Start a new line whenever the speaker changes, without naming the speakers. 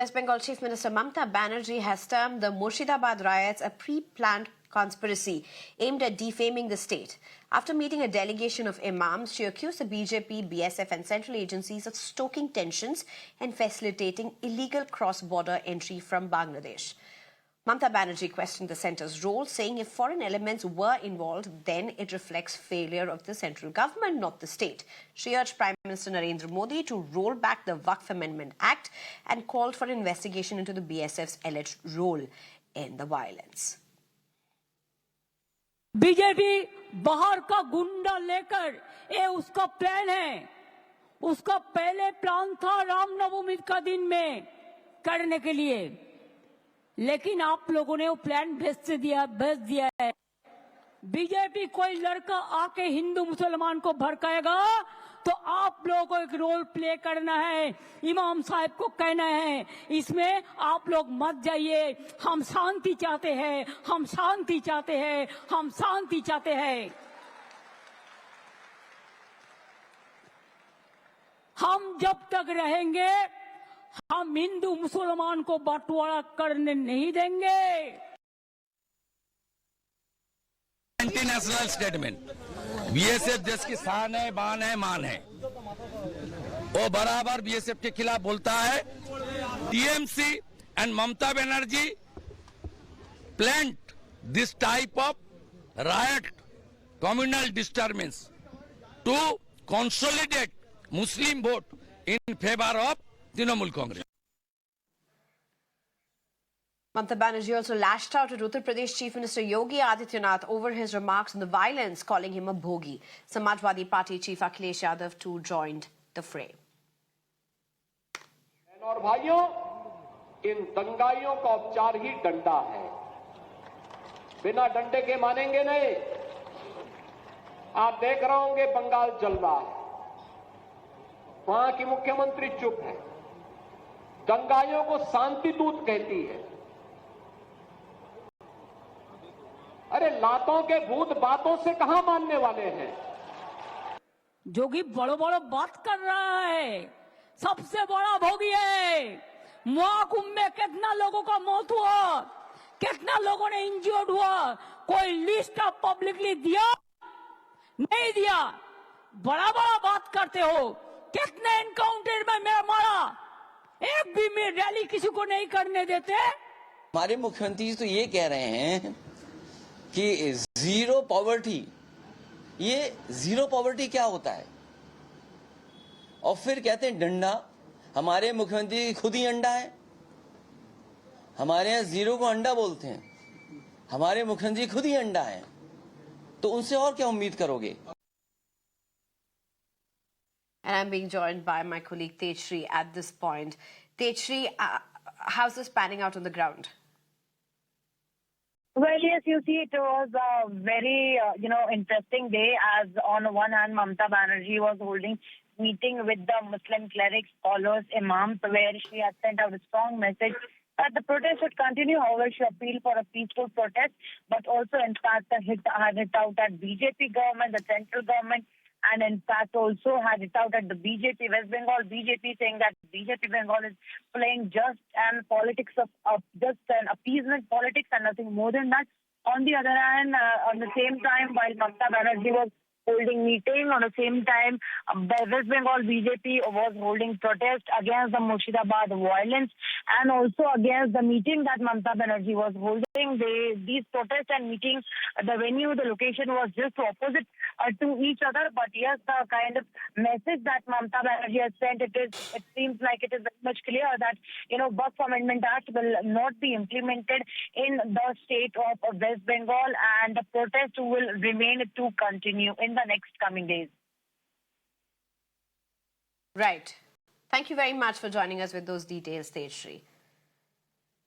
West Bengal Chief Minister Mamata Banerjee has termed the Murshidabad riots a pre-planned conspiracy aimed at defaming the state. After meeting a delegation of imams, she accused the BJP, BSF and central agencies of stoking tensions and facilitating illegal cross-border entry from Bangladesh. Mamata Banerjee questioned the centre's role, saying if foreign elements were involved, then it reflects failure of the central government, not the state. She urged Prime Minister Narendra Modi to roll back the Waqf Amendment Act and called for an investigation into the BSF's alleged role in the violence.
BJP बाहर का गुंडा लेकर ये उसका plan है। उसका पहले plan था रामनवमी का दिन में करने के लिए, लेकिन आप लोगों ने वो प्लान भेज दिया है। बीजेपी कोई लड़का आके हिंदू मुसलमान को भड़काएगा तो आप लोगों को एक रोल प्ले करना है, इमाम साहब को कहना है इसमें आप लोग मत जाइए, हम शांति चाहते हैं, हम शांति चाहते हैं, हम शांति चाहते हैं। हम जब तक रहेंगे हम हिंदू मुसलमान को बंटवारा करने नहीं देंगे।
एंटी-नेशनल स्टेटमेंट, बीएसएफ देश की शान है, बान है, मान है। वो बराबर बीएसएफ के खिलाफ बोलता है। TMC and Mamata Banerjee planned this type of riot, communal disturbance to consolidate Muslim vote in favor of Trinamool Congress.
Mamata Banerjee also lashed out at Uttar Pradesh Chief Minister Yogi Adityanath over his remarks on the violence, calling him a bhogi. Samajwadi Party Chief Akhilesh Yadav too joined the fray.
और भाइयों, इन दंगाइयों का उपचार ही डंडा है। बिना डंडे के मानेंगे नहीं। आप देख रहे होंगे बंगाल जल रहा है, वहां की मुख्यमंत्री चुप है, दंगाइयों को शांति दूत कहती है। अरे लातों के भूत बातों से कहां मानने वाले हैं?
जोगी बड़ो बड़ो बात कर रहा है, सबसे बड़ा भोगी है। महाकुंभ में कितना लोगों का मौत हुआ, कितना लोगों ने इंजर्ड हुआ, कोई लिस्ट आप पब्लिकली दिया? नहीं दिया। बड़ा बड़ा बात करते हो। कितने एनकाउंटर में मैं मारा, एक भी में रैली किसी को नहीं करने देते।
हमारे मुख्यमंत्री तो ये कह रहे हैं कि जीरो पॉवर्टी, ये जीरो पॉवर्टी क्या होता है? और फिर कहते हैं डंडा। हमारे मुख्यमंत्री खुद ही अंडा है। हमारे यहाँ जीरो को अंडा बोलते हैं, हमारे मुख्यमंत्री खुद ही अंडा है, तो उनसे और क्या उम्मीद करोगे?
And I'm being joined by my colleague Tejshri at this point. Tejshri, how's this panning out on the ground?
Well, yes, you see, it was a very, interesting day, as on one hand, Mamata Banerjee was holding meeting with the Muslim clerics, scholars, imams, where she has sent out a strong message that the protest should continue. However, she appealed for a peaceful protest, but also, in fact, had hit out at BJP government, the central government, and in fact also had it out at the BJP, West Bengal BJP, saying that BJP Bengal is playing just and politics of just an appeasement politics and nothing more than that. On the other hand, on the same time, while Mamata Banerjee was holding meeting, on the same time, West Bengal BJP was holding protest against the Murshidabad violence and also against the meeting that Mamata Banerjee was holding. These protests and meetings, the venue, the location was just opposite to each other. But yes, the kind of message that Mamata Banerjee has sent, it seems like it is very much clear that, Waqf Amendment Act will not be implemented in the state of West Bengal, and the protest will remain to continue in the next coming days.
Right. Thank you very much for joining us with those details, Tejshri.